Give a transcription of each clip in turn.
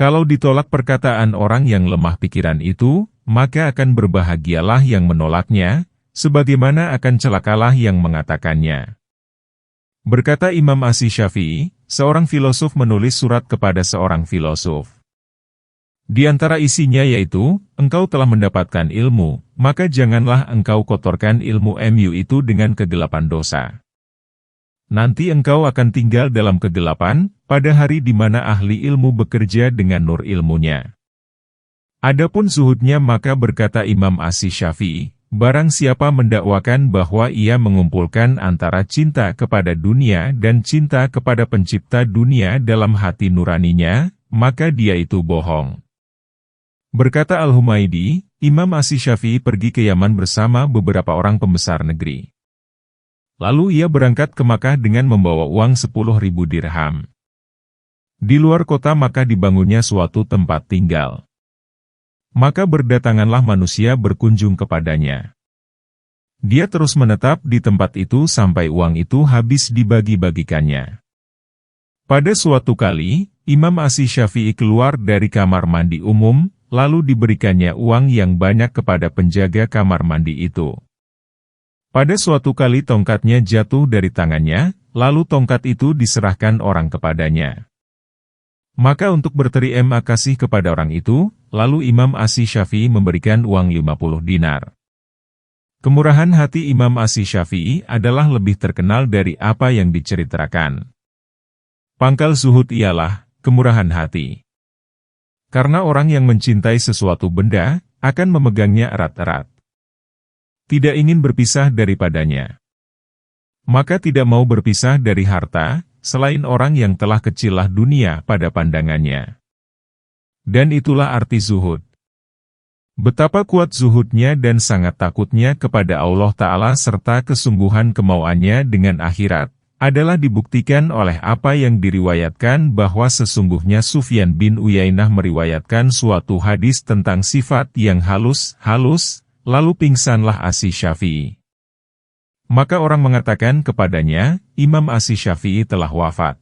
Kalau ditolak perkataan orang yang lemah pikiran itu, maka akan berbahagialah yang menolaknya, sebagaimana akan celakalah yang mengatakannya. Berkata Imam Asy-Syafi'i, seorang filosof menulis surat kepada seorang filosof. Di antara isinya yaitu, engkau telah mendapatkan ilmu, maka janganlah engkau kotorkan ilmu-mu itu dengan kegelapan dosa. Nanti engkau akan tinggal dalam kegelapan, pada hari di mana ahli ilmu bekerja dengan nur ilmunya. Adapun zuhudnya maka berkata Imam Asy-Syafi'i, barang siapa mendakwakan bahwa ia mengumpulkan antara cinta kepada dunia dan cinta kepada pencipta dunia dalam hati nuraninya, maka dia itu bohong. Berkata Al-Humaydi, Imam Asy-Syafi'i pergi ke Yaman bersama beberapa orang pembesar negeri. Lalu ia berangkat ke Makkah dengan membawa uang 10.000 dirham. Di luar kota maka dibangunnya suatu tempat tinggal. Maka berdatanganlah manusia berkunjung kepadanya. Dia terus menetap di tempat itu sampai uang itu habis dibagi-bagikannya. Pada suatu kali, Imam Asy-Syafi'i keluar dari kamar mandi umum, lalu diberikannya uang yang banyak kepada penjaga kamar mandi itu. Pada suatu kali tongkatnya jatuh dari tangannya, lalu tongkat itu diserahkan orang kepadanya. Maka untuk berterima kasih kepada orang itu, lalu Imam Asy-Syafi'i memberikan uang 50 dinar. Kemurahan hati Imam Asy-Syafi'i adalah lebih terkenal dari apa yang diceritakan. Pangkal zuhud ialah kemurahan hati. Karena orang yang mencintai sesuatu benda, akan memegangnya erat-erat. Tidak ingin berpisah daripadanya. Maka tidak mau berpisah dari harta, selain orang yang telah kecillah dunia pada pandangannya. Dan itulah arti zuhud. Betapa kuat zuhudnya dan sangat takutnya kepada Allah Ta'ala serta kesungguhan kemauannya dengan akhirat, adalah dibuktikan oleh apa yang diriwayatkan bahwa sesungguhnya Sufyan bin Uyainah meriwayatkan suatu hadis tentang sifat yang halus, lalu pingsanlah Asy-Syafi'i. Maka orang mengatakan kepadanya, Imam Asy-Syafi'i telah wafat.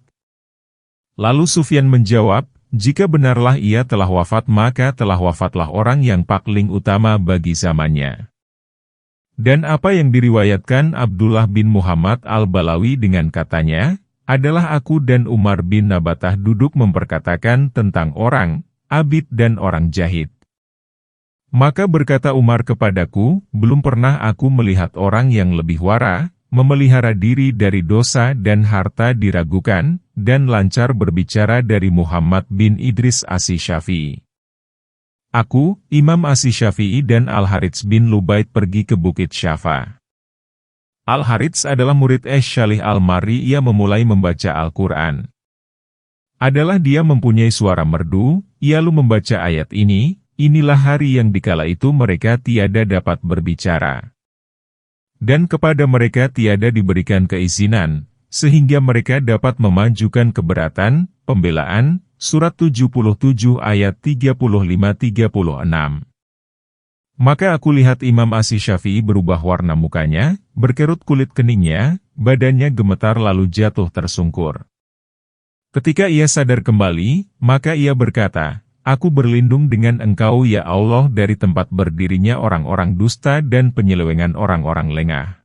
Lalu Sufyan menjawab, jika benarlah ia telah wafat maka telah wafatlah orang yang paling utama bagi zamannya. Dan apa yang diriwayatkan Abdullah bin Muhammad al-Balawi dengan katanya, adalah aku dan Umar bin Nabatah duduk memperkatakan tentang orang, abid dan orang jahid. Maka berkata Umar kepadaku, belum pernah aku melihat orang yang lebih wara, memelihara diri dari dosa dan harta diragukan, dan lancar berbicara dari Muhammad bin Idris Asy-Syafi'i. Aku, Imam Asy-Syafi'i dan Al-Harits bin Lubaid pergi ke Bukit Syafa. Al-Harits adalah murid Syalih Al-Marri. Ia memulai membaca Al-Quran. Adalah dia mempunyai suara merdu, ia lalu membaca ayat ini, inilah hari yang dikala itu mereka tiada dapat berbicara. Dan kepada mereka tiada diberikan keizinan, sehingga mereka dapat memajukan keberatan, pembelaan, surat 77 ayat 35-36. Maka aku lihat Imam Asy-Syafi'i berubah warna mukanya, berkerut kulit keningnya, badannya gemetar lalu jatuh tersungkur. Ketika ia sadar kembali, maka ia berkata, aku berlindung dengan Engkau ya Allah dari tempat berdirinya orang-orang dusta dan penyelewengan orang-orang lengah.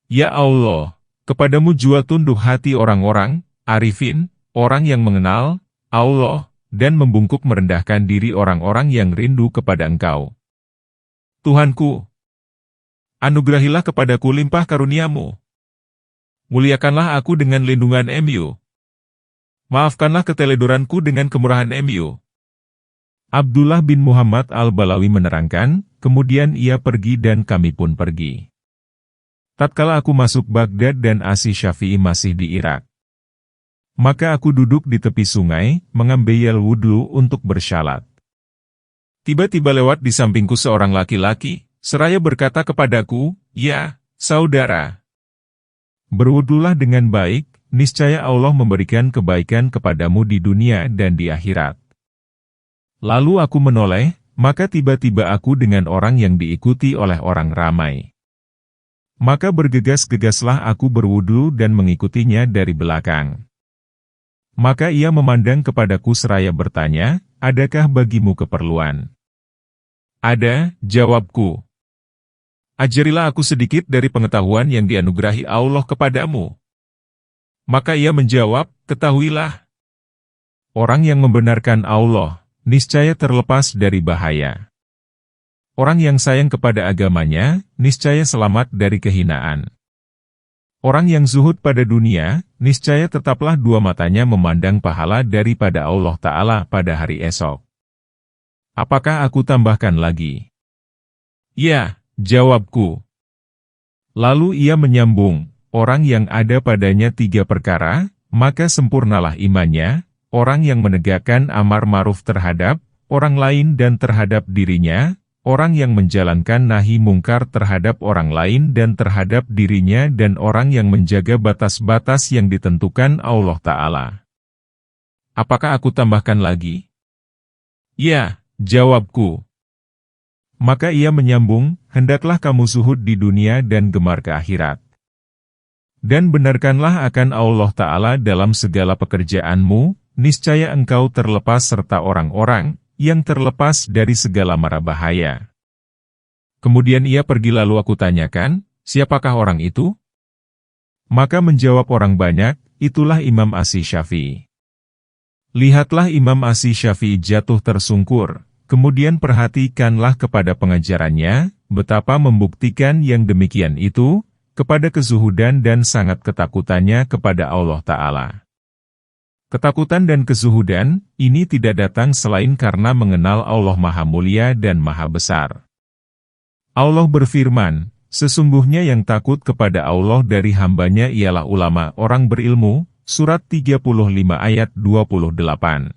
Ya Allah, kepadamu jua tunduk hati orang-orang, arifin, orang yang mengenal Allah, dan membungkuk merendahkan diri orang-orang yang rindu kepada Engkau. Tuhanku, anugerahilah kepadaku limpah karuniamu. Muliakanlah aku dengan lindungan-Mu. Maafkanlah keteledoranku dengan kemurahan Mu. Abdullah bin Muhammad al-Balawi menerangkan, kemudian ia pergi dan kami pun pergi. Tatkala aku masuk Baghdad dan Asy-Syafi'i masih di Irak. Maka aku duduk di tepi sungai, mengambil wudhu untuk bersyalat. Tiba-tiba lewat di sampingku seorang laki-laki, seraya berkata kepadaku, ya, saudara. Berwudhulah dengan baik, niscaya Allah memberikan kebaikan kepadamu di dunia dan di akhirat. Lalu aku menoleh, maka tiba-tiba aku dengan orang yang diikuti oleh orang ramai. Maka bergegas-gegaslah aku berwudu dan mengikutinya dari belakang. Maka ia memandang kepadaku seraya bertanya, adakah bagimu keperluan? Ada, jawabku. Ajarilah aku sedikit dari pengetahuan yang dianugerahi Allah kepadamu. Maka ia menjawab, ketahuilah. Orang yang membenarkan Allah, niscaya terlepas dari bahaya. Orang yang sayang kepada agamanya, niscaya selamat dari kehinaan. Orang yang zuhud pada dunia, niscaya tetaplah dua matanya memandang pahala daripada Allah Ta'ala pada hari esok. Apakah aku tambahkan lagi? Ya, jawabku. Lalu ia menyambung, orang yang ada padanya 3 perkara, maka sempurnalah imannya, orang yang menegakkan amar ma'ruf terhadap orang lain dan terhadap dirinya, orang yang menjalankan nahi mungkar terhadap orang lain dan terhadap dirinya dan orang yang menjaga batas-batas yang ditentukan Allah Ta'ala. Apakah aku tambahkan lagi? Ya, jawabku. Maka ia menyambung, hendaklah kamu zuhud di dunia dan gemar ke akhirat. Dan benarkanlah akan Allah Ta'ala dalam segala pekerjaanmu, niscaya engkau terlepas serta orang-orang yang terlepas dari segala mara bahaya. Kemudian ia pergi lalu aku tanyakan, siapakah orang itu? Maka menjawab orang banyak, itulah Imam Asy-Syafi'i. Lihatlah Imam Asy-Syafi'i jatuh tersungkur, kemudian perhatikanlah kepada pengajarannya, betapa membuktikan yang demikian itu, kepada kezuhudan dan sangat ketakutannya kepada Allah Ta'ala. Ketakutan dan kezuhudan, ini tidak datang selain karena mengenal Allah Maha Mulia dan Maha Besar. Allah berfirman, sesungguhnya yang takut kepada Allah dari hambanya ialah ulama orang berilmu, surat 35 ayat 28.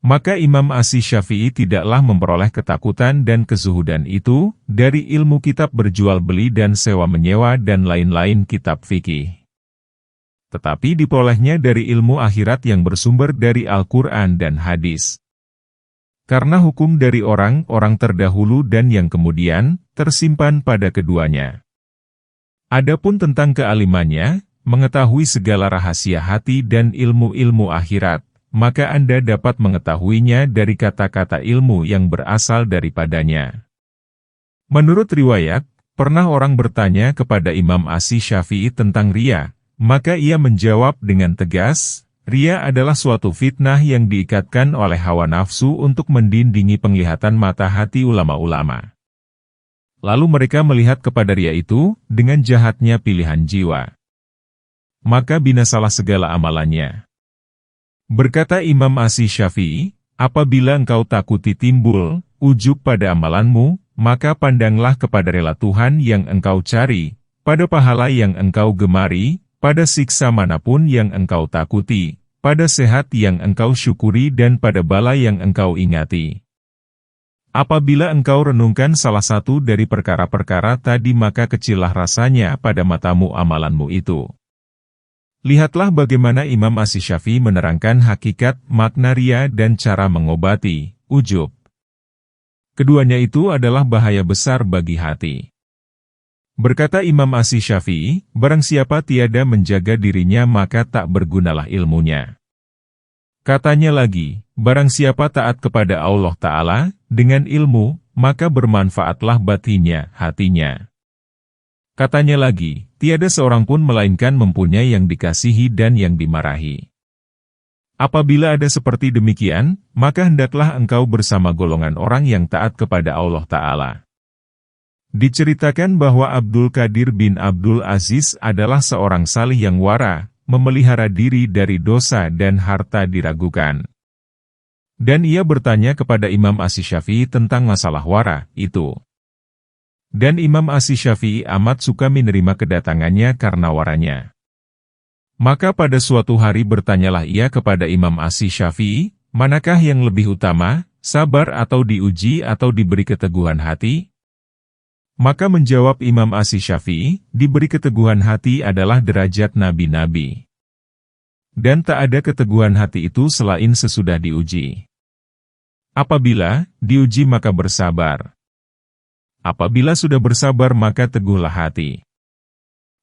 Maka Imam Asy-Syafi'i tidaklah memperoleh ketakutan dan kezuhudan itu, dari ilmu kitab berjual beli dan sewa menyewa dan lain-lain kitab fikih. Tetapi diperolehnya dari ilmu akhirat yang bersumber dari Al-Quran dan hadis. Karena hukum dari orang-orang terdahulu dan yang kemudian, tersimpan pada keduanya. Adapun tentang kealimannya, mengetahui segala rahasia hati dan ilmu-ilmu akhirat, maka Anda dapat mengetahuinya dari kata-kata ilmu yang berasal daripadanya. Menurut riwayat, pernah orang bertanya kepada Imam Asy-Syafi'i tentang riya. Maka ia menjawab dengan tegas, riya adalah suatu fitnah yang diikatkan oleh hawa nafsu untuk mendindingi penglihatan mata hati ulama-ulama. Lalu mereka melihat kepada riya itu, dengan jahatnya pilihan jiwa. Maka binasalah segala amalannya. Berkata Imam Asy-Syafi'i, apabila engkau takuti timbul ujub pada amalanmu, maka pandanglah kepada rela Tuhan yang engkau cari, pada pahala yang engkau gemari, pada siksa manapun yang engkau takuti, pada sehat yang engkau syukuri dan pada bala yang engkau ingati. Apabila engkau renungkan salah satu dari perkara-perkara tadi maka kecillah rasanya pada matamu amalanmu itu. Lihatlah bagaimana Imam Asy-Syafi'i menerangkan hakikat, makna riya dan cara mengobati ujub. Keduanya itu adalah bahaya besar bagi hati. Berkata Imam Asy-Syafi'i, barang siapa tiada menjaga dirinya maka tak bergunalah ilmunya. Katanya lagi, barang siapa taat kepada Allah Ta'ala, dengan ilmu, maka bermanfaatlah batinnya, hatinya. Katanya lagi, tiada seorang pun melainkan mempunyai yang dikasihi dan yang dimarahi. Apabila ada seperti demikian, maka hendaklah engkau bersama golongan orang yang taat kepada Allah Ta'ala. Diceritakan bahwa Abdul Qadir bin Abdul Aziz adalah seorang salih yang wara, memelihara diri dari dosa dan harta diragukan. Dan ia bertanya kepada Imam Asy-Syafi'i tentang masalah wara itu. Dan Imam Asy-Syafi'i amat suka menerima kedatangannya karena waranya. Maka pada suatu hari bertanyalah ia kepada Imam Asy-Syafi'i, manakah yang lebih utama, sabar atau diuji atau diberi keteguhan hati? Maka menjawab Imam Asy-Syafi'i, diberi keteguhan hati adalah derajat nabi-nabi. Dan tak ada keteguhan hati itu selain sesudah diuji. Apabila diuji maka bersabar. Apabila sudah bersabar maka teguhlah hati.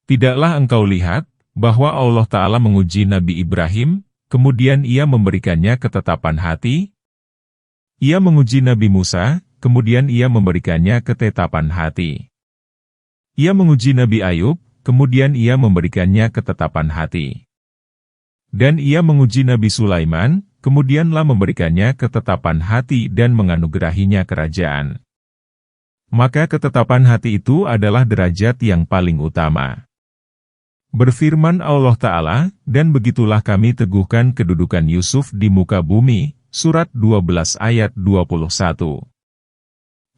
Tidaklah engkau lihat, bahwa Allah Ta'ala menguji Nabi Ibrahim, kemudian ia memberikannya ketetapan hati? Ia menguji Nabi Musa, kemudian ia memberikannya ketetapan hati. Ia menguji Nabi Ayub, kemudian ia memberikannya ketetapan hati. Dan ia menguji Nabi Sulaiman, kemudianlah memberikannya ketetapan hati dan menganugerahinya kerajaan. Maka ketetapan hati itu adalah derajat yang paling utama. Berfirman Allah Ta'ala, dan begitulah kami teguhkan kedudukan Yusuf di muka bumi, Surat 12 ayat 21.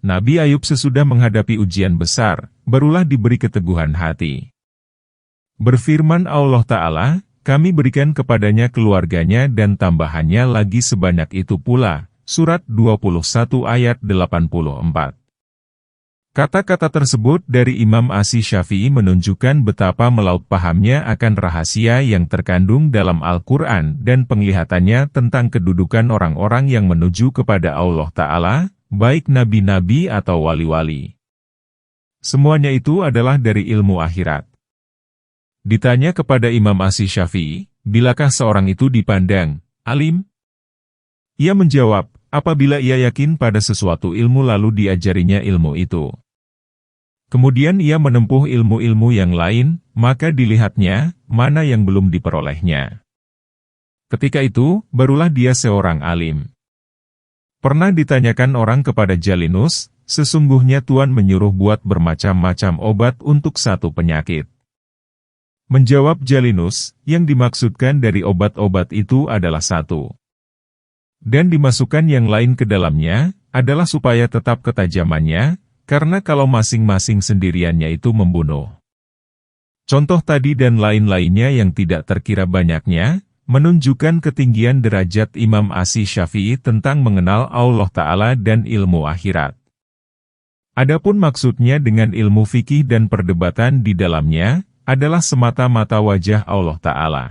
Nabi Ayub sesudah menghadapi ujian besar, barulah diberi keteguhan hati. Berfirman Allah Ta'ala, kami berikan kepadanya keluarganya dan tambahannya lagi sebanyak itu pula, Surat 21 ayat 84. Kata-kata tersebut dari Imam Asy-Syafi'i menunjukkan betapa melaut pahamnya akan rahasia yang terkandung dalam Al-Quran dan penglihatannya tentang kedudukan orang-orang yang menuju kepada Allah Ta'ala, baik nabi-nabi atau wali-wali. Semuanya itu adalah dari ilmu akhirat. Ditanya kepada Imam Asy-Syafi'i, bilakah seorang itu dipandang alim? Ia menjawab, apabila ia yakin pada sesuatu ilmu lalu diajarinya ilmu itu. Kemudian ia menempuh ilmu-ilmu yang lain, maka dilihatnya, mana yang belum diperolehnya. Ketika itu, barulah dia seorang alim. Pernah ditanyakan orang kepada Jalinus, sesungguhnya Tuhan menyuruh buat bermacam-macam obat untuk satu penyakit. Menjawab Jalinus, yang dimaksudkan dari obat-obat itu adalah satu. Dan dimasukkan yang lain ke dalamnya, adalah supaya tetap ketajamannya, karena kalau masing-masing sendiriannya itu membunuh. Contoh tadi dan lain-lainnya yang tidak terkira banyaknya, menunjukkan ketinggian derajat Imam Asy-Syafi'i tentang mengenal Allah Ta'ala dan ilmu akhirat. Adapun maksudnya dengan ilmu fikih dan perdebatan di dalamnya, adalah semata-mata wajah Allah Ta'ala.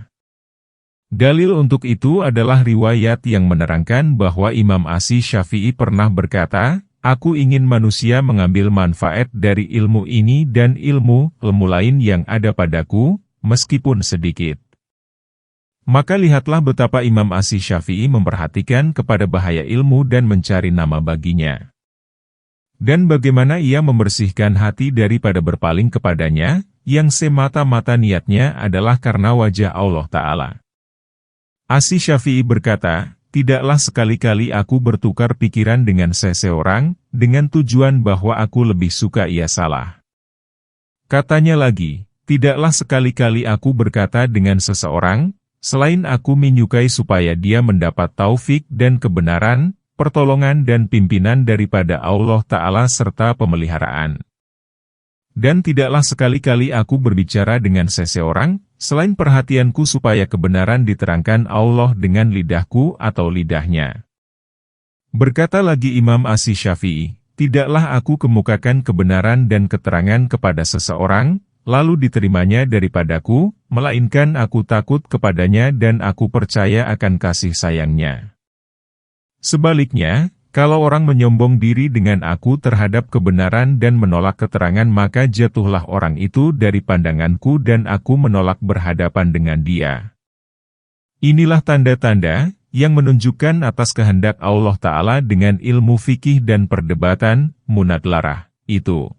Dalil untuk itu adalah riwayat yang menerangkan bahwa Imam Asy-Syafi'i pernah berkata, aku ingin manusia mengambil manfaat dari ilmu ini dan ilmu lain yang ada padaku, meskipun sedikit. Maka lihatlah betapa Imam Asy-Syafi'i memperhatikan kepada bahaya ilmu dan mencari nama baginya. Dan bagaimana ia membersihkan hati daripada berpaling kepadanya, yang semata-mata niatnya adalah karena wajah Allah Ta'ala. Asy-Syafi'i berkata, tidaklah sekali-kali aku bertukar pikiran dengan seseorang, dengan tujuan bahwa aku lebih suka ia salah. Katanya lagi, tidaklah sekali-kali aku berkata dengan seseorang, selain aku menyukai supaya dia mendapat taufik dan kebenaran, pertolongan dan pimpinan daripada Allah Ta'ala serta pemeliharaan. Dan tidaklah sekali-kali aku berbicara dengan seseorang, selain perhatianku supaya kebenaran diterangkan Allah dengan lidahku atau lidahnya. Berkata lagi Imam Asy-Syafi'i, tidaklah aku kemukakan kebenaran dan keterangan kepada seseorang, lalu diterimanya daripadaku, melainkan aku takut kepadanya dan aku percaya akan kasih sayangnya. Sebaliknya, kalau orang menyombong diri dengan aku terhadap kebenaran dan menolak keterangan maka jatuhlah orang itu dari pandanganku dan aku menolak berhadapan dengan dia. Inilah tanda-tanda yang menunjukkan atas kehendak Allah Ta'ala dengan ilmu fikih dan perdebatan, munadlarah, itu.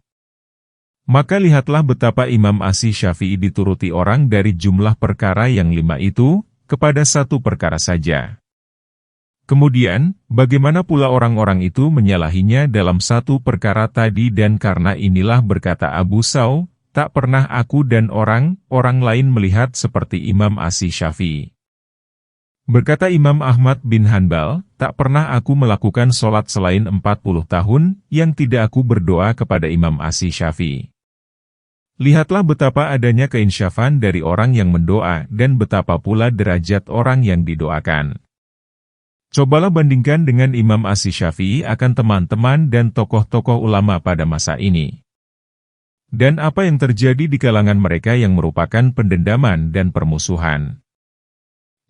Maka lihatlah betapa Imam Asy-Syafi'i dituruti orang dari jumlah perkara yang 5 itu, kepada satu perkara saja. Kemudian, bagaimana pula orang-orang itu menyalahinya dalam satu perkara tadi dan karena inilah berkata Abu Saw, tak pernah aku dan orang lain melihat seperti Imam Asy-Syafi'i. Berkata Imam Ahmad bin Hanbal, tak pernah aku melakukan sholat selain 40 tahun, yang tidak aku berdoa kepada Imam Asy-Syafi'i. Lihatlah betapa adanya keinsyafan dari orang yang mendoa dan betapa pula derajat orang yang didoakan. Cobalah bandingkan dengan Imam Asy-Syafi'i akan teman-teman dan tokoh-tokoh ulama pada masa ini. Dan apa yang terjadi di kalangan mereka yang merupakan pendendaman dan permusuhan.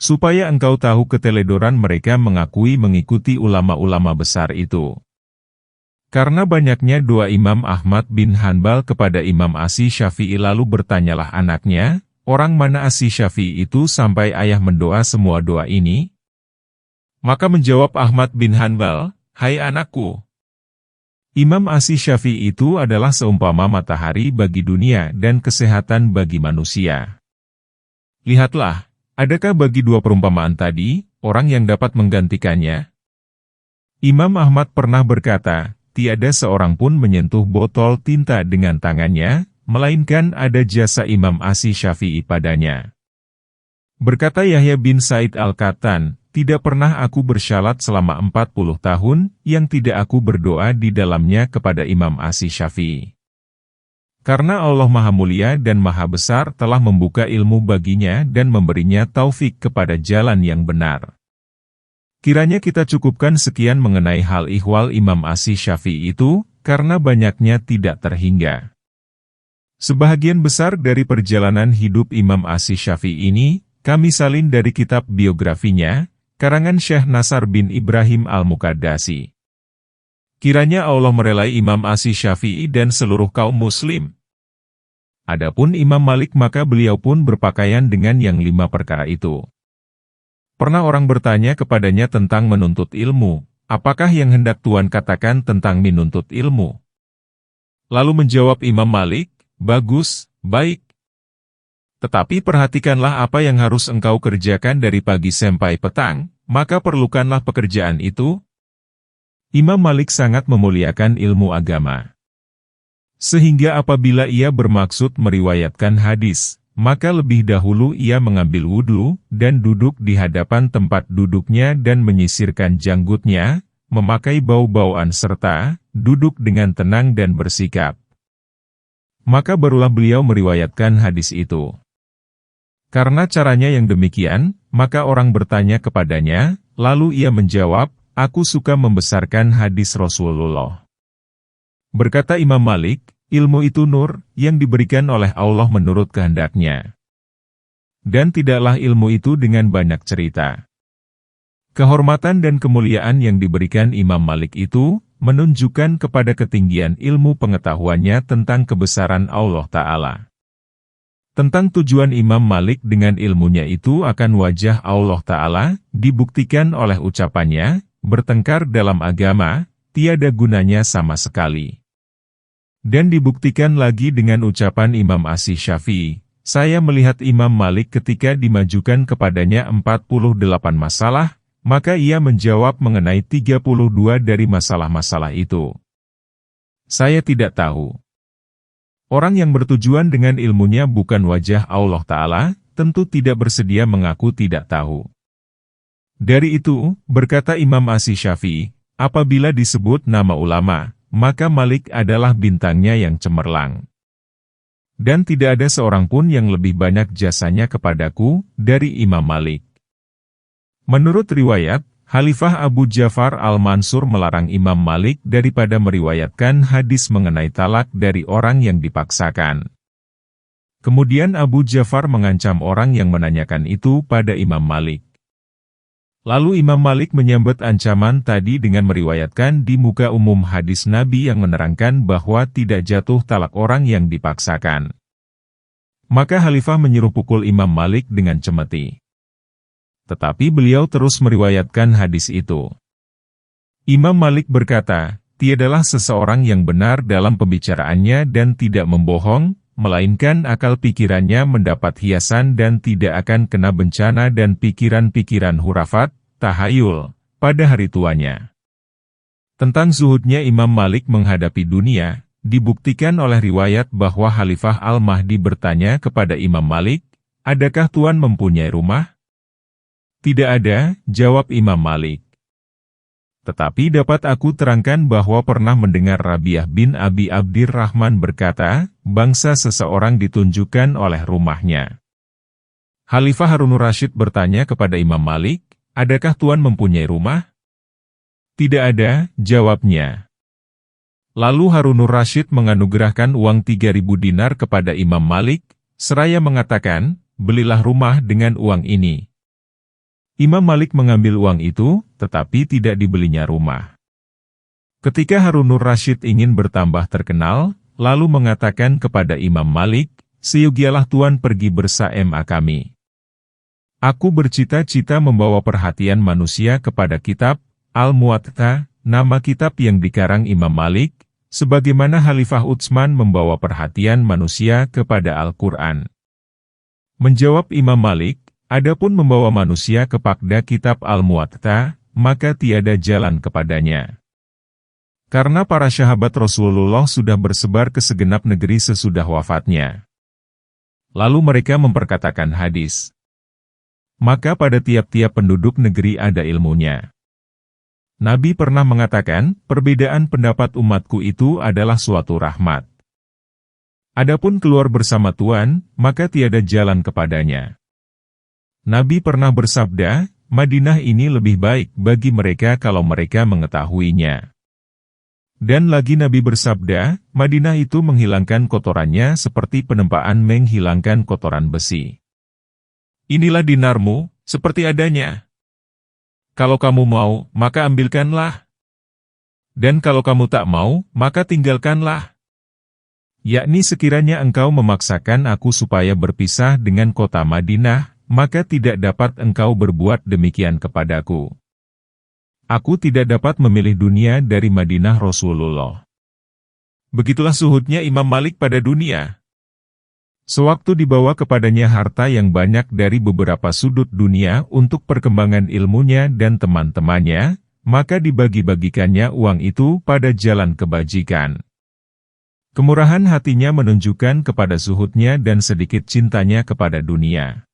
Supaya engkau tahu keteledoran mereka mengakui mengikuti ulama-ulama besar itu. Karena banyaknya doa Imam Ahmad bin Hanbal kepada Imam Asy-Syafi'i lalu bertanyalah anaknya, orang mana si Syafi'i itu sampai ayah mendoa semua doa ini?" Maka menjawab Ahmad bin Hanbal, "Hai anakku, Imam Syafi'i itu adalah seumpama matahari bagi dunia dan kesehatan bagi manusia. Lihatlah, adakah bagi dua perumpamaan tadi, orang yang dapat menggantikannya?" Imam Ahmad pernah berkata, "Tiada seorang pun menyentuh botol tinta dengan tangannya, melainkan ada jasa Imam Syafi'i padanya." Berkata Yahya bin Said Al-Qattan, "Tidak pernah aku bersyalat selama 40 tahun, yang tidak aku berdoa di dalamnya kepada Imam Syafi'i. Karena Allah Maha Mulia dan Maha Besar telah membuka ilmu baginya dan memberinya taufik kepada jalan yang benar." Kiranya kita cukupkan sekian mengenai hal ihwal Imam Syafi'i itu, karena banyaknya tidak terhingga. Sebahagian besar dari perjalanan hidup Imam Syafi'i ini, kami salin dari kitab biografinya, karangan Syekh Nasar bin Ibrahim Al-Muqaddasi. Kiranya Allah merelai Imam Syafi'i dan seluruh kaum muslim. Adapun Imam Malik maka beliau pun berpakaian dengan yang 5 perkara itu. Pernah orang bertanya kepadanya tentang menuntut ilmu, "Apakah yang hendak Tuan katakan tentang menuntut ilmu?" Lalu menjawab Imam Malik, "Bagus, baik. Tetapi perhatikanlah apa yang harus engkau kerjakan dari pagi sampai petang, maka perlukanlah pekerjaan itu." Imam Malik sangat memuliakan ilmu agama. Sehingga apabila ia bermaksud meriwayatkan hadis, maka lebih dahulu ia mengambil wudhu, dan duduk di hadapan tempat duduknya dan menyisirkan janggutnya, memakai bau-bauan serta duduk dengan tenang dan bersikap. Maka barulah beliau meriwayatkan hadis itu. Karena caranya yang demikian, maka orang bertanya kepadanya, lalu ia menjawab, "Aku suka membesarkan hadis Rasulullah." Berkata Imam Malik, "Ilmu itu nur, yang diberikan oleh Allah menurut kehendaknya. Dan tidaklah ilmu itu dengan banyak cerita." Kehormatan dan kemuliaan yang diberikan Imam Malik itu, menunjukkan kepada ketinggian ilmu pengetahuannya tentang kebesaran Allah Ta'ala. Tentang tujuan Imam Malik dengan ilmunya itu akan wajah Allah Ta'ala, dibuktikan oleh ucapannya, "Bertengkar dalam agama, tiada gunanya sama sekali." Dan dibuktikan lagi dengan ucapan Imam Syafi'i, "Saya melihat Imam Malik ketika dimajukan kepadanya 48 masalah, maka ia menjawab mengenai 32 dari masalah-masalah itu. Saya tidak tahu." Orang yang bertujuan dengan ilmunya bukan wajah Allah Ta'ala, tentu tidak bersedia mengaku tidak tahu. Dari itu, berkata Imam Syafi'i, apabila disebut nama ulama, maka Malik adalah bintangnya yang cemerlang. Dan tidak ada seorang pun yang lebih banyak jasanya kepadaku dari Imam Malik. Menurut riwayat, Khalifah Abu Ja'far Al-Mansur melarang Imam Malik daripada meriwayatkan hadis mengenai talak dari orang yang dipaksakan. Kemudian Abu Ja'far mengancam orang yang menanyakan itu pada Imam Malik. Lalu Imam Malik menyambut ancaman tadi dengan meriwayatkan di muka umum hadis Nabi yang menerangkan bahwa tidak jatuh talak orang yang dipaksakan. Maka Khalifah menyuruh pukul Imam Malik dengan cemeti. Tetapi beliau terus meriwayatkan hadis itu. Imam Malik berkata, "Tiadalah seseorang yang benar dalam pembicaraannya dan tidak membohong, melainkan akal pikirannya mendapat hiasan dan tidak akan kena bencana dan pikiran-pikiran hurafat, tahayul, pada hari tuanya." Tentang zuhudnya Imam Malik menghadapi dunia, dibuktikan oleh riwayat bahwa Khalifah Al-Mahdi bertanya kepada Imam Malik, "Adakah Tuan mempunyai rumah?" "Tidak ada," jawab Imam Malik. "Tetapi dapat aku terangkan bahwa pernah mendengar Rabi'ah bin Abi Abdirrahman berkata, bangsa seseorang ditunjukkan oleh rumahnya." Khalifah Harunur Rasyid bertanya kepada Imam Malik, "Adakah Tuan mempunyai rumah?" "Tidak ada," jawabnya. Lalu Harunur Rasyid menganugerahkan uang 3.000 dinar kepada Imam Malik, seraya mengatakan, "Belilah rumah dengan uang ini." Imam Malik mengambil uang itu, tetapi tidak dibelinya rumah. Ketika Harunur Rasyid ingin bertambah terkenal, lalu mengatakan kepada Imam Malik, seyogialah Tuhan pergi bersama kami. Aku bercita-cita membawa perhatian manusia kepada kitab Al-Muwatta, nama kitab yang dikarang Imam Malik, sebagaimana Khalifah Utsman membawa perhatian manusia kepada Al-Quran. Menjawab Imam Malik, adapun membawa manusia kepada kitab Al-Muwatta, maka tiada jalan kepadanya. Karena para sahabat Rasulullah sudah bersebar ke segenap negeri sesudah wafatnya. Lalu mereka memperkatakan hadis. Maka pada tiap-tiap penduduk negeri ada ilmunya. Nabi pernah mengatakan, perbedaan pendapat umatku itu adalah suatu rahmat. Adapun keluar bersama Tuhan, maka tiada jalan kepadanya. Nabi pernah bersabda, Madinah ini lebih baik bagi mereka kalau mereka mengetahuinya. Dan lagi Nabi bersabda, Madinah itu menghilangkan kotorannya seperti penempaan menghilangkan kotoran besi. Inilah dinarmu, seperti adanya. Kalau kamu mau, maka ambilkanlah. Dan kalau kamu tak mau, maka tinggalkanlah. Yakni sekiranya engkau memaksakan aku supaya berpisah dengan kota Madinah, maka tidak dapat engkau berbuat demikian kepadaku. Aku tidak dapat memilih dunia dari Madinah Rasulullah. Begitulah suhudnya Imam Malik pada dunia. Sewaktu dibawa kepadanya harta yang banyak dari beberapa sudut dunia untuk perkembangan ilmunya dan teman-temannya, maka dibagi-bagikannya uang itu pada jalan kebajikan. Kemurahan hatinya menunjukkan kepada zuhudnya dan sedikit cintanya kepada dunia.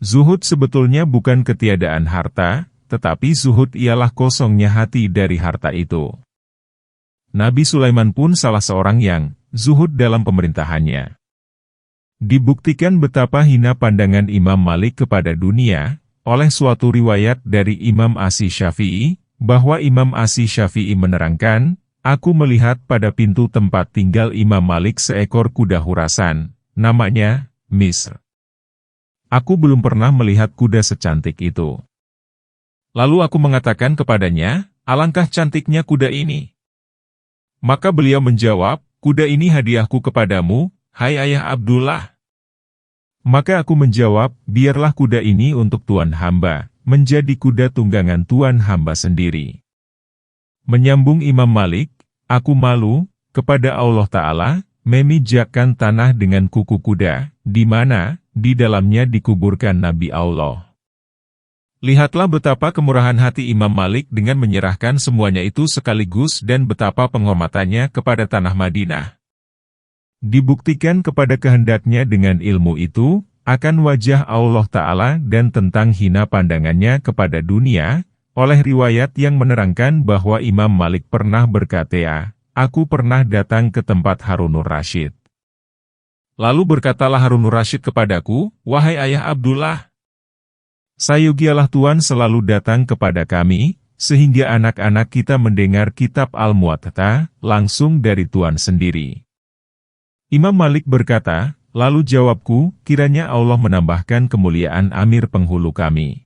Zuhud sebetulnya bukan ketiadaan harta, tetapi zuhud ialah kosongnya hati dari harta itu. Nabi Sulaiman pun salah seorang yang zuhud dalam pemerintahannya. Dibuktikan betapa hina pandangan Imam Malik kepada dunia, oleh suatu riwayat dari Imam Asy-Syafi'i, bahwa Imam Asy-Syafi'i menerangkan, aku melihat pada pintu tempat tinggal Imam Malik seekor kuda hurasan, namanya Misr. Aku belum pernah melihat kuda secantik itu. Lalu aku mengatakan kepadanya, alangkah cantiknya kuda ini. Maka beliau menjawab, kuda ini hadiahku kepadamu, hai ayah Abdullah. Maka aku menjawab, biarlah kuda ini untuk tuan hamba, menjadi kuda tunggangan tuan hamba sendiri. Menyambung Imam Malik, aku malu, kepada Allah Ta'ala, memijakkan tanah dengan kuku kuda, di mana, di dalamnya dikuburkan Nabi Allah. Lihatlah betapa kemurahan hati Imam Malik dengan menyerahkan semuanya itu sekaligus dan betapa penghormatannya kepada tanah Madinah. Dibuktikan kepada kehendaknya dengan ilmu itu, akan wajah Allah Ta'ala dan tentang hina pandangannya kepada dunia, oleh riwayat yang menerangkan bahwa Imam Malik pernah berkata, aku pernah datang ke tempat Harunur Rasyid. Lalu berkatalah Harunur Rasyid kepadaku, wahai ayah Abdullah, sayogialah Tuhan selalu datang kepada kami, sehingga anak-anak kita mendengar kitab Al-Muwatta langsung dari Tuhan sendiri. Imam Malik berkata, lalu jawabku, kiranya Allah menambahkan kemuliaan amir penghulu kami.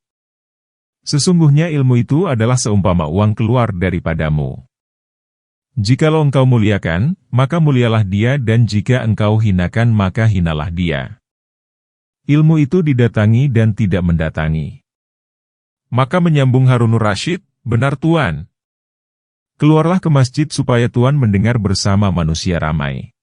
Sesungguhnya ilmu itu adalah seumpama uang keluar daripadamu. Jikalau engkau muliakan, maka mulialah dia dan jika engkau hinakan maka hinalah dia. Ilmu itu didatangi dan tidak mendatangi. Maka menyambung Harunur Rasyid, benar Tuan. Keluarlah ke masjid supaya Tuan mendengar bersama manusia ramai.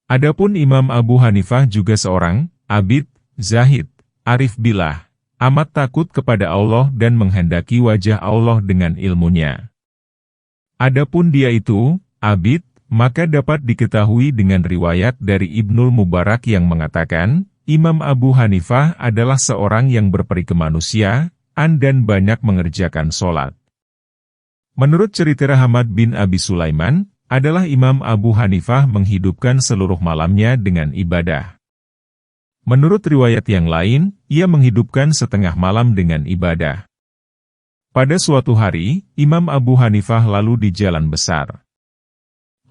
Adapun Imam Abu Hanifah juga seorang, abid, zahid, arif billah, amat takut kepada Allah dan menghendaki wajah Allah dengan ilmunya. Adapun dia itu, abid, maka dapat diketahui dengan riwayat dari Ibnul Mubarak yang mengatakan, Imam Abu Hanifah adalah seorang yang berperi kemanusiaan dan banyak mengerjakan sholat. Menurut cerita Ahmad bin Abi Sulaiman, adalah Imam Abu Hanifah menghidupkan seluruh malamnya dengan ibadah. Menurut riwayat yang lain, ia menghidupkan setengah malam dengan ibadah. Pada suatu hari, Imam Abu Hanifah lalu di jalan besar.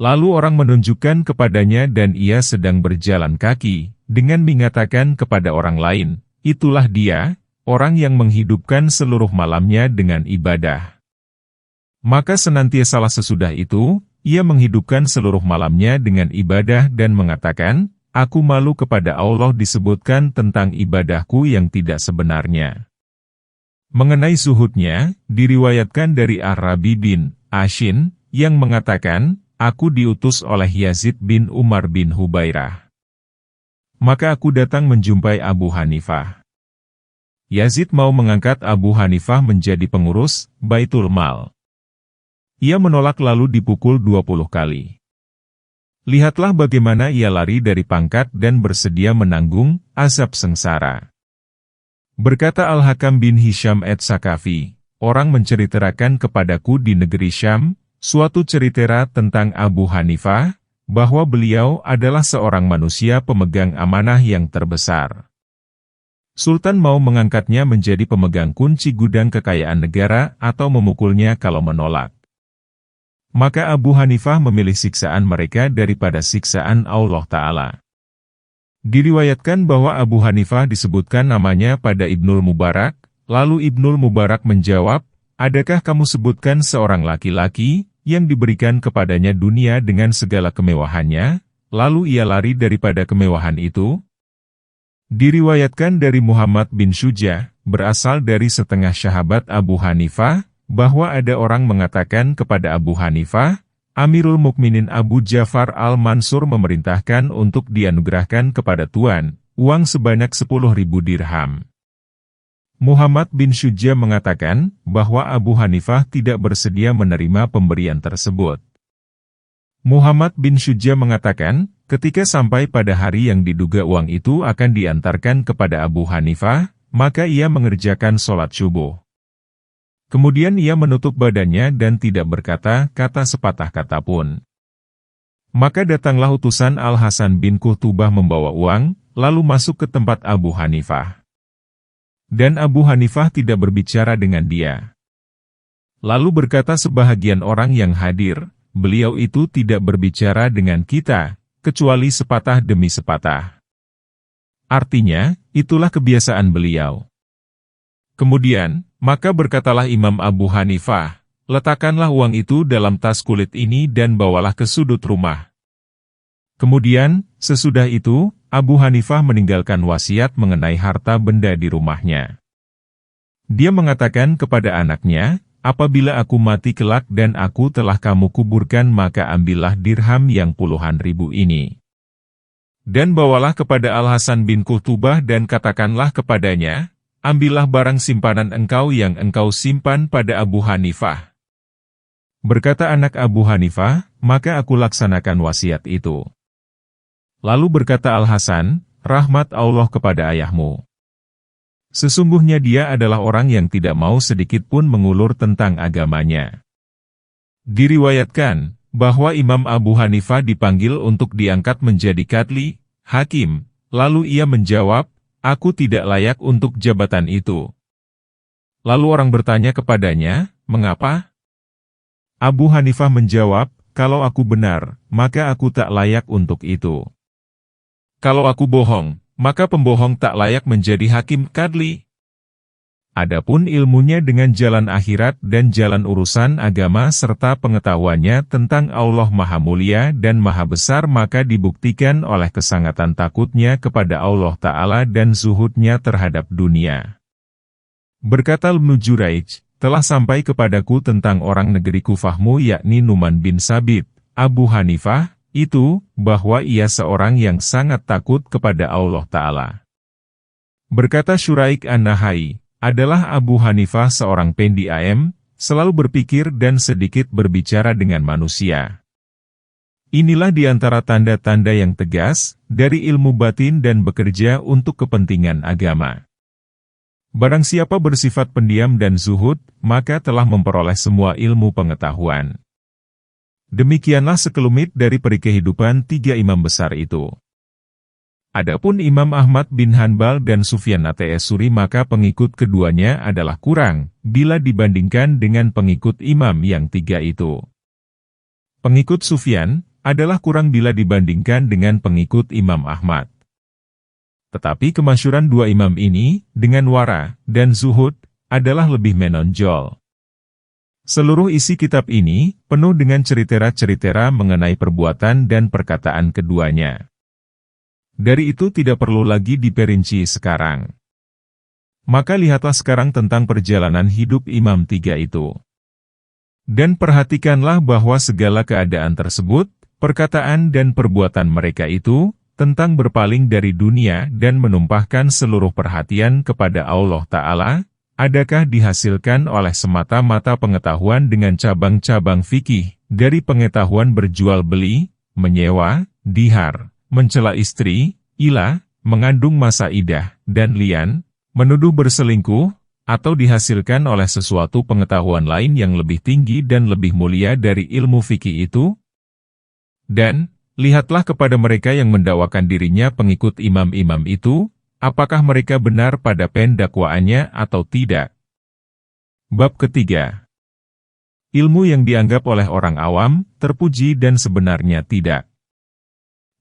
Lalu orang menunjukkan kepadanya dan ia sedang berjalan kaki, dengan mengatakan kepada orang lain, itulah dia, orang yang menghidupkan seluruh malamnya dengan ibadah. Maka senantiasalah sesudah itu, ia menghidupkan seluruh malamnya dengan ibadah dan mengatakan, aku malu kepada Allah disebutkan tentang ibadahku yang tidak sebenarnya. Mengenai zuhudnya, diriwayatkan dari Ar-Rabi bin Ashin, yang mengatakan, aku diutus oleh Yazid bin Umar bin Hubairah. Maka aku datang menjumpai Abu Hanifah. Yazid mau mengangkat Abu Hanifah menjadi pengurus Baitul Mal. Ia menolak lalu dipukul 20 kali. Lihatlah bagaimana ia lari dari pangkat dan bersedia menanggung azab sengsara. Berkata Al-Hakam bin Hisham Sakafi, orang menceritakan kepadaku di negeri Syam, suatu cerita tentang Abu Hanifah, bahwa beliau adalah seorang manusia pemegang amanah yang terbesar. Sultan mau mengangkatnya menjadi pemegang kunci gudang kekayaan negara atau memukulnya kalau menolak. Maka Abu Hanifah memilih siksaan mereka daripada siksaan Allah Ta'ala. Diriwayatkan bahwa Abu Hanifah disebutkan namanya pada Ibnul Mubarak, lalu Ibnul Mubarak menjawab, adakah kamu sebutkan seorang laki-laki yang diberikan kepadanya dunia dengan segala kemewahannya, lalu ia lari daripada kemewahan itu? Diriwayatkan dari Muhammad bin Syujah, berasal dari setengah sahabat Abu Hanifah, bahwa ada orang mengatakan kepada Abu Hanifah, Amirul Mukminin Abu Ja'far al-Mansur memerintahkan untuk dianugerahkan kepada Tuan, uang sebanyak 10.000 dirham. Muhammad bin Syujah mengatakan, bahwa Abu Hanifah tidak bersedia menerima pemberian tersebut. Muhammad bin Syujah mengatakan, ketika sampai pada hari yang diduga uang itu akan diantarkan kepada Abu Hanifah, maka ia mengerjakan sholat subuh. Kemudian ia menutup badannya dan tidak berkata kata sepatah kata pun. Maka datanglah utusan Al-Hasan bin Qutubah membawa uang, lalu masuk ke tempat Abu Hanifah. Dan Abu Hanifah tidak berbicara dengan dia. Lalu berkata sebahagian orang yang hadir, beliau itu tidak berbicara dengan kita, kecuali sepatah demi sepatah. Artinya, itulah kebiasaan beliau. Kemudian, maka berkatalah Imam Abu Hanifah, letakkanlah uang itu dalam tas kulit ini dan bawalah ke sudut rumah. Kemudian, sesudah itu, Abu Hanifah meninggalkan wasiat mengenai harta benda di rumahnya. Dia mengatakan kepada anaknya, apabila aku mati kelak dan aku telah kamu kuburkan maka ambillah dirham yang puluhan ribu ini. Dan bawalah kepada Al-Hasan bin Qutubah dan katakanlah kepadanya, ambillah barang simpanan engkau yang engkau simpan pada Abu Hanifah. Berkata anak Abu Hanifah, maka aku laksanakan wasiat itu. Lalu berkata Al-Hasan, rahmat Allah kepada ayahmu. Sesungguhnya dia adalah orang yang tidak mau sedikit pun mengulur tentang agamanya. Diriwayatkan, bahwa Imam Abu Hanifah dipanggil untuk diangkat menjadi kadli, hakim, lalu ia menjawab, aku tidak layak untuk jabatan itu. Lalu orang bertanya kepadanya, mengapa? Abu Hanifah menjawab, kalau aku benar, maka aku tak layak untuk itu. Kalau aku bohong, maka pembohong tak layak menjadi hakim kadli. Adapun ilmunya dengan jalan akhirat dan jalan urusan agama serta pengetahuannya tentang Allah Maha Mulia dan Maha Besar maka dibuktikan oleh kesangatan takutnya kepada Allah Ta'ala dan zuhudnya terhadap dunia. Berkata Ibnu Juraij, telah sampai kepadaku tentang orang negeri Kufahmu yakni Numan bin Sabit, Abu Hanifah, itu, bahwa ia seorang yang sangat takut kepada Allah Ta'ala. Berkata Syuraik An-Nahai, adalah Abu Hanifah seorang pendiam, selalu berpikir dan sedikit berbicara dengan manusia. Inilah di antara tanda-tanda yang tegas, dari ilmu batin dan bekerja untuk kepentingan agama. Barang siapa bersifat pendiam dan zuhud, maka telah memperoleh semua ilmu pengetahuan. Demikianlah sekelumit dari peri kehidupan tiga imam besar itu. Adapun Imam Ahmad bin Hanbal dan Sufyan Ats-Tsuri maka pengikut keduanya adalah kurang, bila dibandingkan dengan pengikut imam yang tiga itu. Pengikut Sufyan adalah kurang bila dibandingkan dengan pengikut Imam Ahmad. Tetapi kemasyhuran dua imam ini, dengan wara dan zuhud, adalah lebih menonjol. Seluruh isi kitab ini, penuh dengan cerita-cerita mengenai perbuatan dan perkataan keduanya. Dari itu tidak perlu lagi diperinci sekarang. Maka lihatlah sekarang tentang perjalanan hidup imam tiga itu. Dan perhatikanlah bahwa segala keadaan tersebut, perkataan dan perbuatan mereka itu, tentang berpaling dari dunia dan menumpahkan seluruh perhatian kepada Allah Ta'ala, adakah dihasilkan oleh semata-mata pengetahuan dengan cabang-cabang fikih, dari pengetahuan berjual beli, menyewa, dihar, mencela istri, ilah, mengandung masa idah, dan lian, menuduh berselingkuh, atau dihasilkan oleh sesuatu pengetahuan lain yang lebih tinggi dan lebih mulia dari ilmu fikih itu? Dan, lihatlah kepada mereka yang mendakwakan dirinya pengikut imam-imam itu, apakah mereka benar pada pendakwaannya atau tidak? Bab ketiga. Ilmu yang dianggap oleh orang awam, terpuji dan sebenarnya tidak.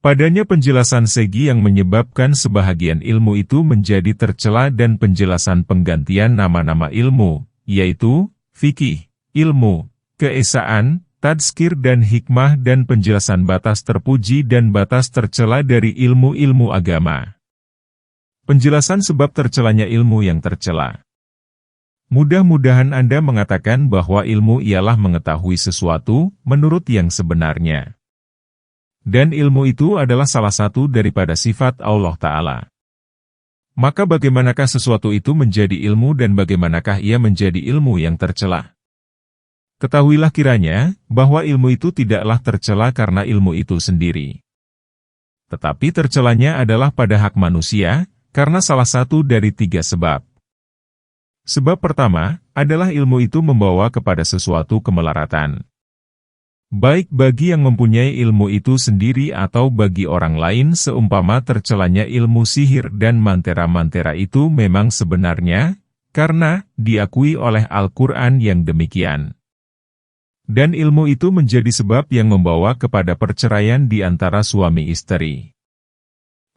Padanya penjelasan segi yang menyebabkan sebahagian ilmu itu menjadi tercela dan penjelasan penggantian nama-nama ilmu, yaitu, fikih, ilmu, keesaan, tadskir dan hikmah dan penjelasan batas terpuji dan batas tercela dari ilmu-ilmu agama. Penjelasan sebab tercelanya ilmu yang tercela. Mudah-mudahan Anda mengatakan bahwa ilmu ialah mengetahui sesuatu menurut yang sebenarnya. Dan ilmu itu adalah salah satu daripada sifat Allah Ta'ala. Maka bagaimanakah sesuatu itu menjadi ilmu dan bagaimanakah ia menjadi ilmu yang tercela? Ketahuilah kiranya, bahwa ilmu itu tidaklah tercela karena ilmu itu sendiri. Tetapi tercelanya adalah pada hak manusia, karena salah satu dari tiga sebab. Sebab pertama, adalah ilmu itu membawa kepada sesuatu kemelaratan. Baik bagi yang mempunyai ilmu itu sendiri atau bagi orang lain seumpama tercelanya ilmu sihir dan mantera-mantera itu memang sebenarnya, karena diakui oleh Al-Quran yang demikian. Dan ilmu itu menjadi sebab yang membawa kepada perceraian di antara suami istri.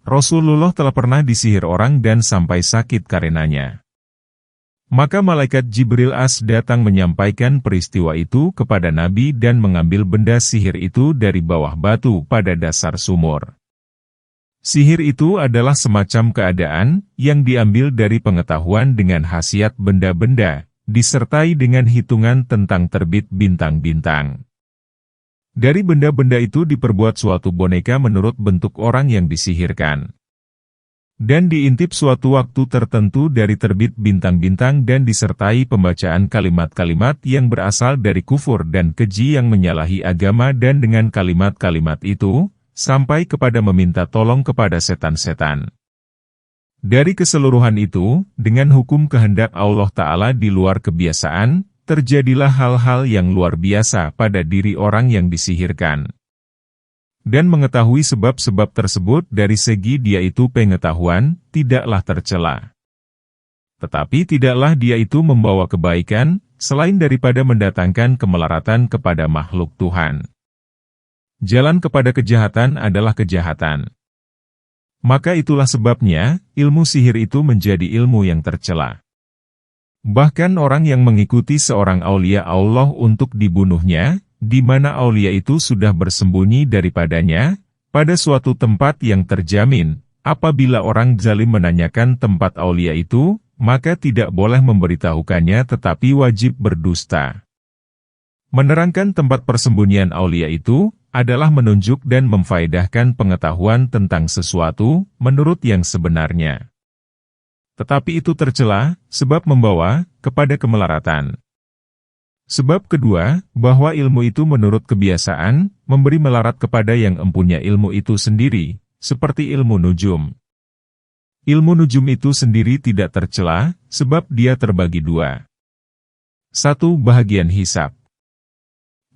Rasulullah telah pernah disihir orang dan sampai sakit karenanya. Maka malaikat Jibril datang menyampaikan peristiwa itu kepada Nabi dan mengambil benda sihir itu dari bawah batu pada dasar sumur. Sihir itu adalah semacam keadaan yang diambil dari pengetahuan dengan khasiat benda-benda, disertai dengan hitungan tentang terbit bintang-bintang. Dari benda-benda itu diperbuat suatu boneka menurut bentuk orang yang disihirkan. Dan diintip suatu waktu tertentu dari terbit bintang-bintang dan disertai pembacaan kalimat-kalimat yang berasal dari kufur dan keji yang menyalahi agama dan dengan kalimat-kalimat itu, sampai kepada meminta tolong kepada setan-setan. Dari keseluruhan itu, dengan hukum kehendak Allah Ta'ala di luar kebiasaan, terjadilah hal-hal yang luar biasa pada diri orang yang disihirkan. Dan mengetahui sebab-sebab tersebut dari segi dia itu pengetahuan, tidaklah tercela. Tetapi tidaklah dia itu membawa kebaikan, selain daripada mendatangkan kemelaratan kepada makhluk Tuhan. Jalan kepada kejahatan adalah kejahatan. Maka itulah sebabnya, ilmu sihir itu menjadi ilmu yang tercela. Bahkan orang yang mengikuti seorang aulia Allah untuk dibunuhnya, di mana aulia itu sudah bersembunyi daripadanya, pada suatu tempat yang terjamin, apabila orang zalim menanyakan tempat aulia itu, maka tidak boleh memberitahukannya tetapi wajib berdusta. Menerangkan tempat persembunyian aulia itu, adalah menunjuk dan memfaedahkan pengetahuan tentang sesuatu, menurut yang sebenarnya. Tetapi itu tercela, sebab membawa kepada kemelaratan. Sebab kedua, bahwa ilmu itu menurut kebiasaan, memberi melarat kepada yang empunya ilmu itu sendiri, seperti ilmu nujum. Ilmu nujum itu sendiri tidak tercela, sebab dia terbagi dua. 1. Bahagian hisab.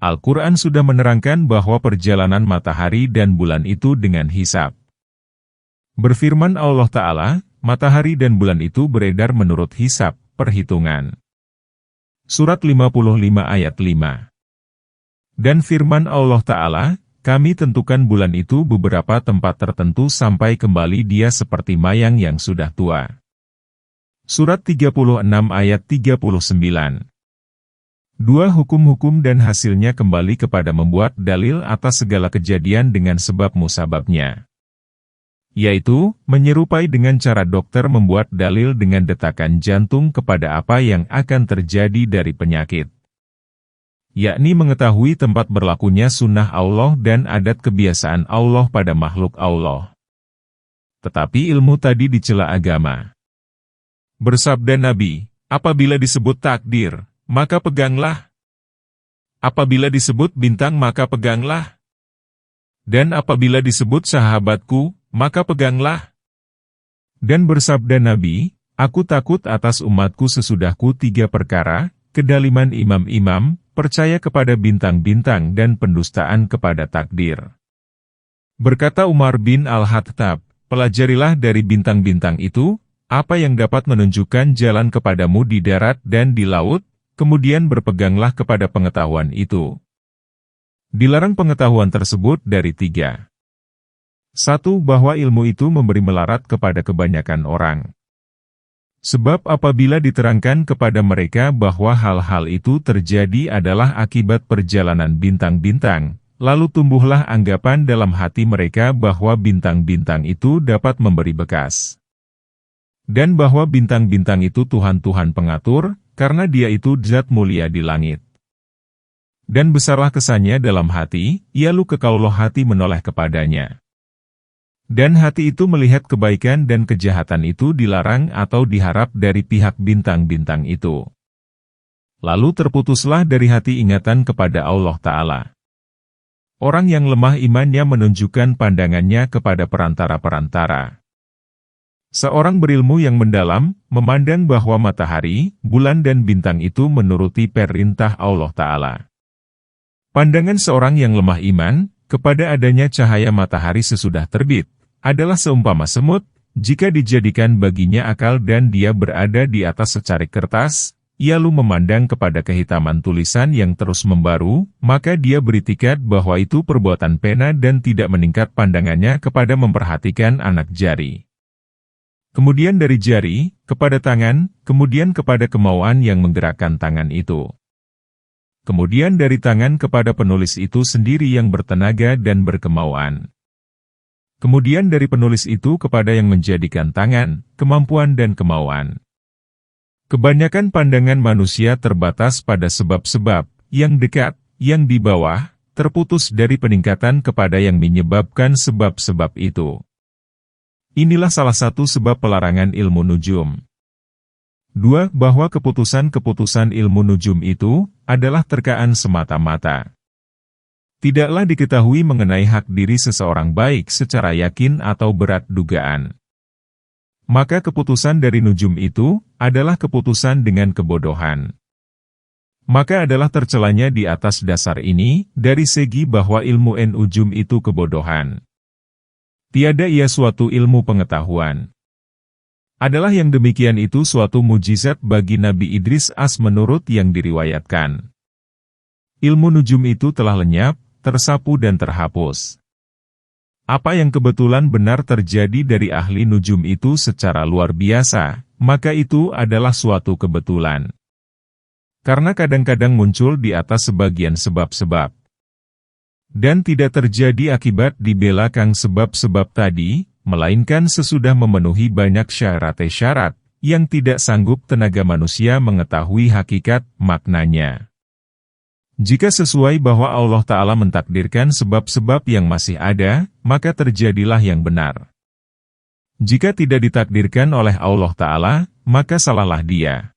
Al-Quran sudah menerangkan bahwa perjalanan matahari dan bulan itu dengan hisab. Berfirman Allah Ta'ala, matahari dan bulan itu beredar menurut hisab, perhitungan. Surat 55 ayat 5. Dan firman Allah Ta'ala, kami tentukan bulan itu beberapa tempat tertentu sampai kembali dia seperti mayang yang sudah tua. Surat 36 ayat 39. Dua hukum-hukum dan hasilnya kembali kepada membuat dalil atas segala kejadian dengan sebab musababnya. yaitu menyerupai dengan cara dokter membuat dalil dengan detakan jantung kepada apa yang akan terjadi dari penyakit. Yakni mengetahui tempat berlakunya sunnah Allah dan adat kebiasaan Allah pada makhluk Allah. Tetapi ilmu tadi dicela agama. Bersabda Nabi, apabila disebut takdir, maka peganglah. Apabila disebut bintang maka peganglah. Dan apabila disebut sahabatku, maka peganglah. Dan bersabda Nabi, aku takut atas umatku sesudahku 3 perkara, kedaliman imam-imam, percaya kepada bintang-bintang dan pendustaan kepada takdir. Berkata Umar bin Al-Khattab, pelajarilah dari bintang-bintang itu, apa yang dapat menunjukkan jalan kepadamu di darat dan di laut, kemudian berpeganglah kepada pengetahuan itu. Dilarang pengetahuan tersebut dari 3. 1. Bahwa ilmu itu memberi melarat kepada kebanyakan orang. Sebab apabila diterangkan kepada mereka bahwa hal-hal itu terjadi adalah akibat perjalanan bintang-bintang, lalu tumbuhlah anggapan dalam hati mereka bahwa bintang-bintang itu dapat memberi bekas. Dan bahwa bintang-bintang itu Tuhan-Tuhan pengatur, karena dia itu zat mulia di langit. Dan besarlah kesannya dalam hati, lalu kekaulah hati menoleh kepadanya. Dan hati itu melihat kebaikan dan kejahatan itu dilarang atau diharap dari pihak bintang-bintang itu. Lalu terputuslah dari hati ingatan kepada Allah Ta'ala. Orang yang lemah imannya menunjukkan pandangannya kepada perantara-perantara. Seorang berilmu yang mendalam, memandang bahwa matahari, bulan dan bintang itu menuruti perintah Allah Ta'ala. Pandangan seorang yang lemah iman, kepada adanya cahaya matahari sesudah terbit, adalah seumpama semut, jika dijadikan baginya akal dan dia berada di atas secarik kertas, lalu memandang kepada kehitaman tulisan yang terus membaru, maka dia beritikat bahwa itu perbuatan pena dan tidak meningkat pandangannya kepada memperhatikan anak jari. Kemudian dari jari, kepada tangan, kemudian kepada kemauan yang menggerakkan tangan itu. Kemudian dari tangan kepada penulis itu sendiri yang bertenaga dan berkemauan. Kemudian dari penulis itu kepada yang menjadikan tangan, kemampuan dan kemauan. Kebanyakan pandangan manusia terbatas pada sebab-sebab, yang dekat, yang di bawah, terputus dari peningkatan kepada yang menyebabkan sebab-sebab itu. Inilah salah satu sebab pelarangan ilmu nujum. 2. Bahwa keputusan-keputusan ilmu nujum itu adalah terkaan semata-mata. Tidaklah diketahui mengenai hak diri seseorang baik secara yakin atau berat dugaan. Maka keputusan dari nujum itu adalah keputusan dengan kebodohan. Maka adalah tercelanya di atas dasar ini, dari segi bahwa ilmu nujum itu kebodohan. Tiada ia suatu ilmu pengetahuan. Adalah yang demikian itu suatu mujizat bagi Nabi Idris as menurut yang diriwayatkan. Ilmu nujum itu telah lenyap, tersapu dan terhapus. Apa yang kebetulan benar terjadi dari ahli nujum itu secara luar biasa, maka itu adalah suatu kebetulan. Karena kadang-kadang muncul di atas sebagian sebab-sebab. Dan tidak terjadi akibat di belakang sebab-sebab tadi, melainkan sesudah memenuhi banyak syarat-syarat, yang tidak sanggup tenaga manusia mengetahui hakikat maknanya. Jika sesuai bahwa Allah Ta'ala mentakdirkan sebab-sebab yang masih ada, maka terjadilah yang benar. Jika tidak ditakdirkan oleh Allah Ta'ala, maka salahlah dia.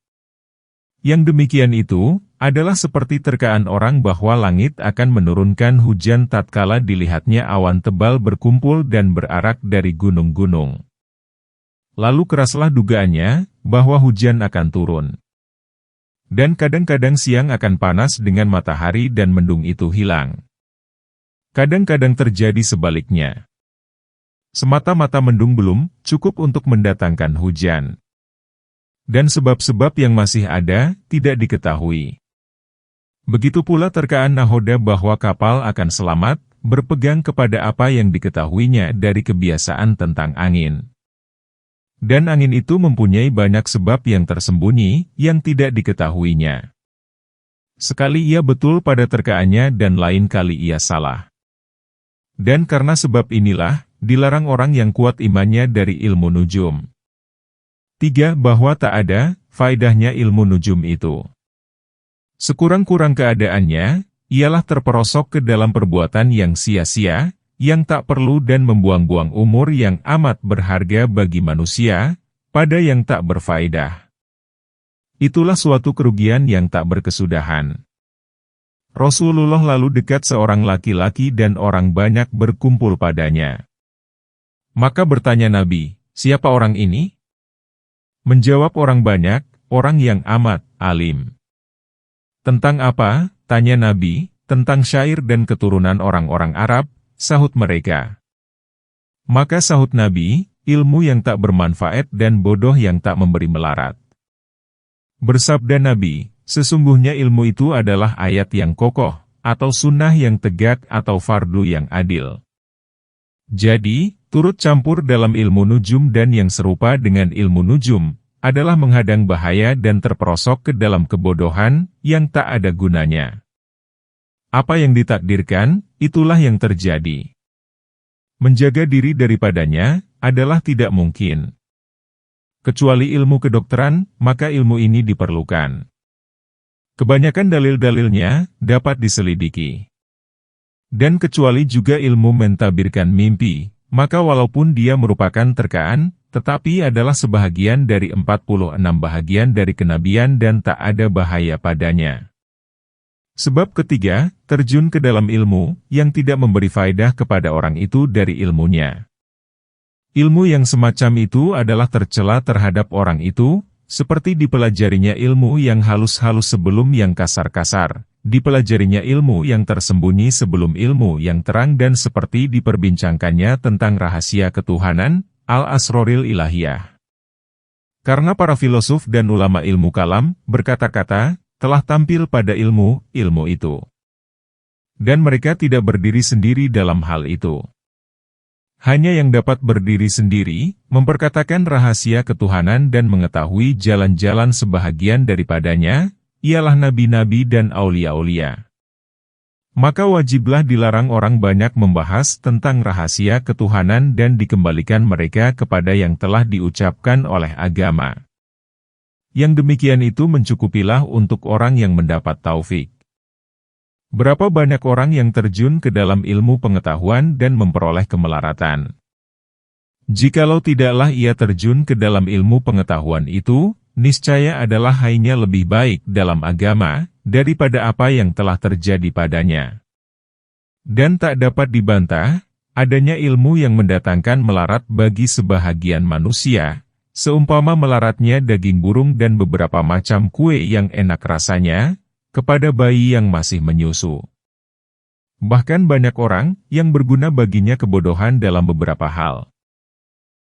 Yang demikian itu, adalah seperti terkaan orang bahwa langit akan menurunkan hujan tatkala dilihatnya awan tebal berkumpul dan berarak dari gunung-gunung. Lalu keraslah dugaannya, bahwa hujan akan turun. Dan kadang-kadang siang akan panas dengan matahari dan mendung itu hilang. Kadang-kadang terjadi sebaliknya. Semata-mata mendung belum cukup untuk mendatangkan hujan. Dan sebab-sebab yang masih ada, tidak diketahui. Begitu pula terkaan nahoda bahwa kapal akan selamat, berpegang kepada apa yang diketahuinya dari kebiasaan tentang angin. Dan angin itu mempunyai banyak sebab yang tersembunyi, yang tidak diketahuinya. Sekali ia betul pada terkaannya dan lain kali ia salah. Dan karena sebab inilah, dilarang orang yang kuat imannya dari ilmu nujum. 3. Bahwa tak ada faedahnya ilmu nujum itu. Sekurang-kurang keadaannya, ialah terperosok ke dalam perbuatan yang sia-sia, yang tak perlu dan membuang-buang umur yang amat berharga bagi manusia, pada yang tak berfaedah. Itulah suatu kerugian yang tak berkesudahan. Rasulullah lalu dekat seorang laki-laki dan orang banyak berkumpul padanya. Maka bertanya Nabi, siapa orang ini? Menjawab orang banyak, orang yang amat alim. Tentang apa? Tanya Nabi, tentang syair dan keturunan orang-orang Arab, sahut mereka. Maka sahut Nabi, ilmu yang tak bermanfaat dan bodoh yang tak memberi melarat. Bersabda Nabi, sesungguhnya ilmu itu adalah ayat yang kokoh, atau sunnah yang tegak atau fardu yang adil. Jadi, turut campur dalam ilmu nujum dan yang serupa dengan ilmu nujum, adalah menghadang bahaya dan terperosok ke dalam kebodohan, yang tak ada gunanya. Apa yang ditakdirkan, itulah yang terjadi. Menjaga diri daripadanya, adalah tidak mungkin. Kecuali ilmu kedokteran, maka ilmu ini diperlukan. Kebanyakan dalil-dalilnya dapat diselidiki. Dan kecuali juga ilmu mentabirkan mimpi, maka walaupun dia merupakan terkaan, tetapi adalah sebahagian dari 46 bahagian dari kenabian dan tak ada bahaya padanya. Sebab ketiga, terjun ke dalam ilmu, yang tidak memberi faedah kepada orang itu dari ilmunya. Ilmu yang semacam itu adalah tercela terhadap orang itu, seperti dipelajarinya ilmu yang halus-halus sebelum yang kasar-kasar, dipelajarinya ilmu yang tersembunyi sebelum ilmu yang terang dan seperti diperbincangkannya tentang rahasia ketuhanan, al-asroril ilahiyah. Karena para filosof dan ulama ilmu kalam, berkata-kata, telah tampil pada ilmu itu. Dan mereka tidak berdiri sendiri dalam hal itu. Hanya yang dapat berdiri sendiri, memperkatakan rahasia ketuhanan dan mengetahui jalan-jalan sebahagian daripadanya, ialah nabi-nabi dan aulia-aulia. Maka wajiblah dilarang orang banyak membahas tentang rahasia ketuhanan dan dikembalikan mereka kepada yang telah diucapkan oleh agama. Yang demikian itu mencukupilah untuk orang yang mendapat taufik. Berapa banyak orang yang terjun ke dalam ilmu pengetahuan dan memperoleh kemelaratan. Jikalau tidaklah ia terjun ke dalam ilmu pengetahuan itu, niscaya adalah hanya lebih baik dalam agama, daripada apa yang telah terjadi padanya. Dan tak dapat dibantah, adanya ilmu yang mendatangkan melarat bagi sebahagian manusia, seumpama melaratnya daging burung dan beberapa macam kue yang enak rasanya, kepada bayi yang masih menyusu. Bahkan banyak orang yang berguna baginya kebodohan dalam beberapa hal.